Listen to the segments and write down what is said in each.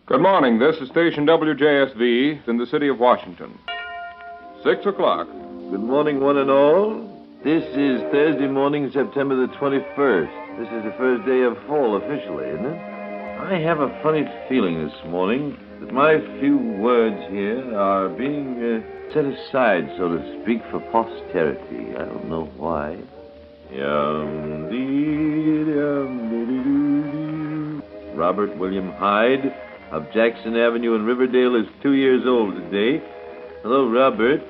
Good morning. This is station WJSV in the city of Washington. 6 o'clock. Good morning, one and all. This is Thursday morning, September the 21st. This is the first day of fall officially, isn't it? I have a funny feeling this morning that my few words here are being set aside, so to speak, for posterity. I don't know why. Robert William Hyde of Jackson Avenue in Riverdale is 2 years old today. Hello, Robert.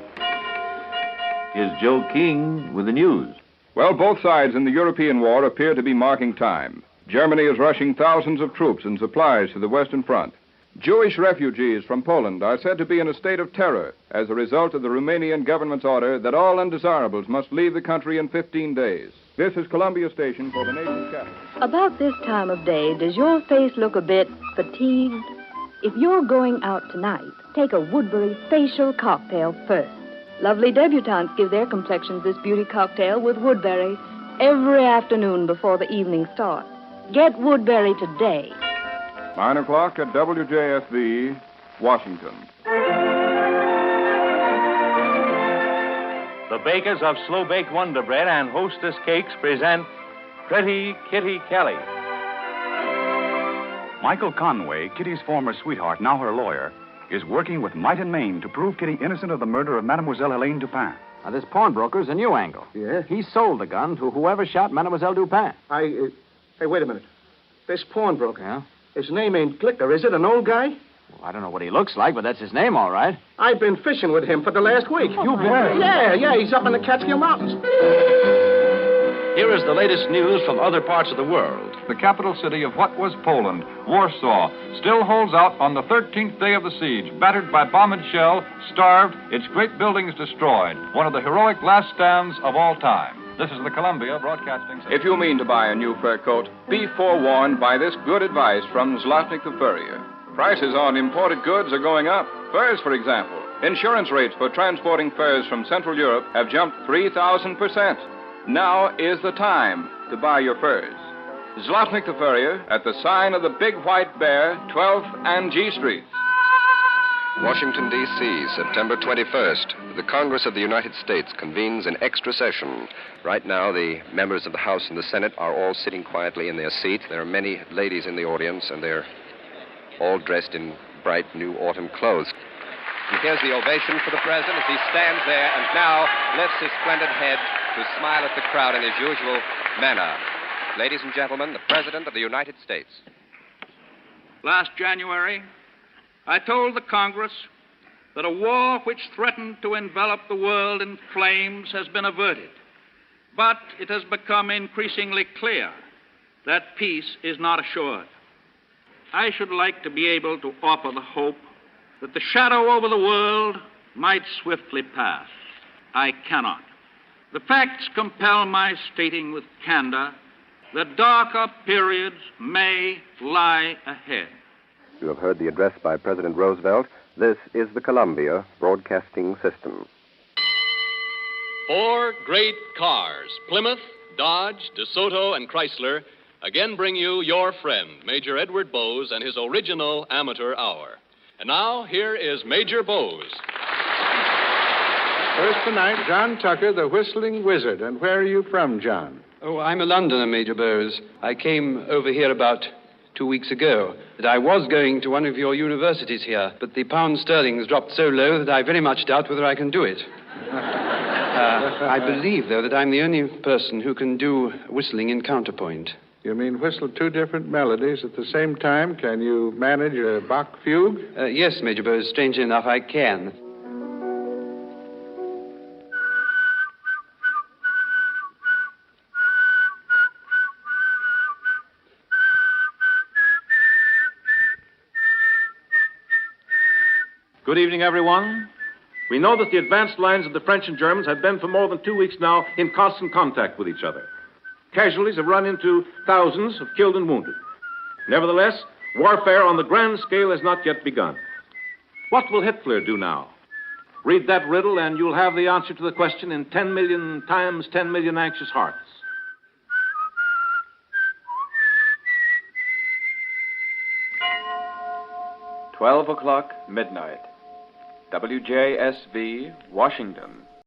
Here's Joe King with the news. Well, both sides in the European war appear to be marking time. Germany is rushing thousands of troops and supplies to the Western Front. Jewish refugees from Poland are said to be in a state of terror as a result of the Romanian government's order that all undesirables must leave the country in 15 days. This is Columbia Station for the nation's capital. About this time of day, does your face look a bit fatigued? If you're going out tonight, take a Woodbury facial cocktail first. Lovely debutantes give their complexions this beauty cocktail with Woodbury every afternoon before the evening starts. Get Woodbury today. 9 o'clock at WJSV, Washington. The bakers of Slow Baked Wonder Bread and Hostess Cakes present Pretty Kitty Kelly. Michael Conway, Kitty's former sweetheart, now her lawyer, is working with might and main to prove Kitty innocent of the murder of Mademoiselle Helene Dupin. Now, this pawnbroker's a new angle. Yeah? He sold the gun to whoever shot Mademoiselle Dupin. Hey, wait a minute. This pawnbroker. Yeah? His name ain't Glicker, is it? An old guy? Well, I don't know what he looks like, but that's his name, all right. I've been fishing with him for the last week. You bet. Yeah, he's up in the Catskill Mountains. Here is the latest news from other parts of the world. The capital city of what was Poland, Warsaw, still holds out on the 13th day of the siege, battered by bomb and shell, starved, its great buildings destroyed. One of the heroic last stands of all time. This is the Columbia Broadcasting System. If you mean to buy a new fur coat, be forewarned by this good advice from Zlotnik the Furrier. Prices on imported goods are going up. Furs, for example. Insurance rates for transporting furs from Central Europe have jumped 3,000%. Now is the time to buy your furs. Zlotnik the Furrier at the sign of the Big White Bear, 12th and G Street. Washington, D.C., September 21st. The Congress of the United States convenes in extra session. Right now, the members of the House and the Senate are all sitting quietly in their seats. There are many ladies in the audience, and they're all dressed in bright new autumn clothes. And here's the ovation for the president as he stands there and now lifts his splendid head to smile at the crowd in his usual manner. Ladies and gentlemen, the President of the United States. Last January, I told the Congress that a war which threatened to envelop the world in flames has been averted. But it has become increasingly clear that peace is not assured. I should like to be able to offer the hope that the shadow over the world might swiftly pass. I cannot. The facts compel my stating with candor that darker periods may lie ahead. You have heard the address by President Roosevelt. This is the Columbia Broadcasting System. 4 great cars, Plymouth, Dodge, DeSoto, and Chrysler, again bring you your friend, Major Edward Bowes, and his original amateur hour. And now, here is Major Bowes. First tonight, John Tucker, the Whistling Wizard. And where are you from, John? Oh, I'm a Londoner, Major Bowes. I came over here about 2 weeks ago. That I was going to one of your universities here, but the pound sterling's dropped so low that I very much doubt whether I can do it. I believe, though, that I'm the only person who can do whistling in counterpoint. You mean whistle 2 different melodies at the same time? Can you manage a Bach fugue? Yes, Major Bowes. Strangely enough, I can. Good evening, everyone. We know that the advanced lines of the French and Germans have been for more than 2 weeks now in constant contact with each other. Casualties have run into thousands of killed and wounded. Nevertheless, warfare on the grand scale has not yet begun. What will Hitler do now? Read that riddle and you'll have the answer to the question in 10 million times 10 million anxious hearts. 12 o'clock midnight. WJSV, Washington.